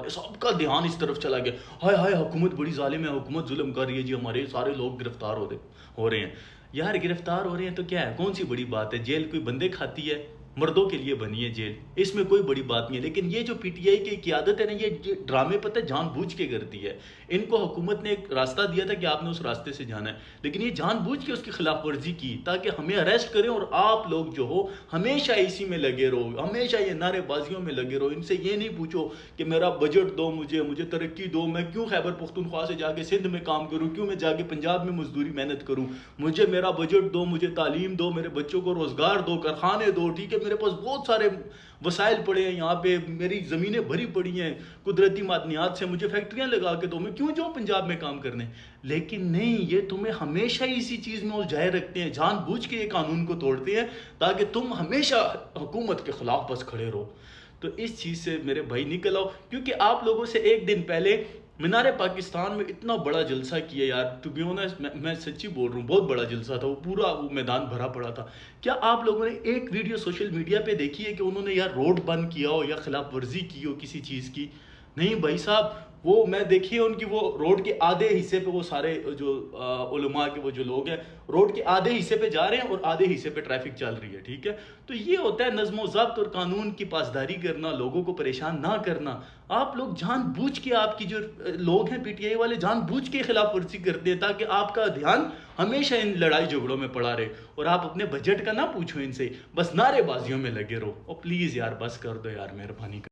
والے سب کا دھیان اس طرف چلا گیا، ہائے ہائے حکومت بڑی ظالم ہے، حکومت ظلم کر رہی ہے جی، ہمارے سارے لوگ گرفتار ہو رہے ہیں۔ یار گرفتار ہو رہے ہیں تو کیا ہے، کون سی بڑی بات ہے، جیل کوئی بندے کھاتی ہے؟ مردوں کے لیے بنی ہے جیل، اس میں کوئی بڑی بات نہیں ہے۔ لیکن یہ جو پی ٹی آئی کی قیادت ہے نا، یہ ڈرامے پتہ جان بوجھ کے کرتی ہے۔ ان کو حکومت نے ایک راستہ دیا تھا کہ آپ نے اس راستے سے جانا ہے، لیکن یہ جان بوجھ کے اس کی خلاف ورزی کی تاکہ ہمیں اریسٹ کریں، اور آپ لوگ جو ہو ہمیشہ اسی میں لگے رہو، ہمیشہ یہ نعرے بازیوں میں لگے رہو۔ ان سے یہ نہیں پوچھو کہ میرا بجٹ دو، مجھے ترقی دو، میں کیوں خیبر پختونخوا سے جا کے سندھ میں کام کروں، کیوں میں جا کے پنجاب میں مزدوری محنت کروں، مجھے میرا بجٹ دو، مجھے تعلیم دو، میرے بچوں کو روزگار دو، کارخانے دو، ٹھیک ہے، میرے پاس بہت سارے وسائل پڑے ہیں یہاں پہ، میری زمینیں بھری پڑی ہیں قدرتی معدنیات سے، مجھے فیکٹریاں لگا کے دو، میں کیوں جاؤں پنجاب میں کام کرنے۔ لیکن نہیں، یہ تمہیں ہمیشہ اسی چیز میں الجھائے رکھتے ہیں، جان بوجھ کے یہ قانون کو توڑتے ہیں تاکہ تم ہمیشہ حکومت کے خلاف بس کھڑے رہو۔ تو اس چیز سے میرے بھائی نکل آؤ، کیونکہ آپ لوگوں سے ایک دن پہلے مینار پاکستان میں اتنا بڑا جلسہ کیا یار، ٹو بی آنیسٹ میں سچی بول رہا ہوں، بہت بڑا جلسہ تھا، وہ پورا وہ میدان بھرا پڑا تھا۔ کیا آپ لوگوں نے ایک ویڈیو سوشل میڈیا پہ دیکھی ہے کہ انہوں نے یار روڈ بند کیا ہو یا خلاف ورزی کی ہو کسی چیز کی؟ نہیں بھائی صاحب، وہ میں دیکھی ہے ان کی، وہ روڈ کے آدھے حصے پہ وہ سارے جو علماء کے وہ جو لوگ ہیں روڈ کے آدھے حصے پہ جا رہے ہیں اور آدھے حصے پہ ٹریفک چل رہی ہے، ٹھیک ہے۔ تو یہ ہوتا ہے نظم و ضبط اور قانون کی پاسداری کرنا، لوگوں کو پریشان نہ کرنا۔ آپ لوگ جان بوجھ کے، آپ کی جو لوگ ہیں پی ٹی آئی والے جان بوجھ کے خلاف ورزی کرتے ہیں تاکہ آپ کا دھیان ہمیشہ ان لڑائی جھگڑوں میں پڑا رہے، اور آپ اپنے بجٹ کا نہ پوچھو ان سے، بس نعرے بازیوں میں لگے رہو۔ اور پلیز یار بس کر دو یار، مہربانی کر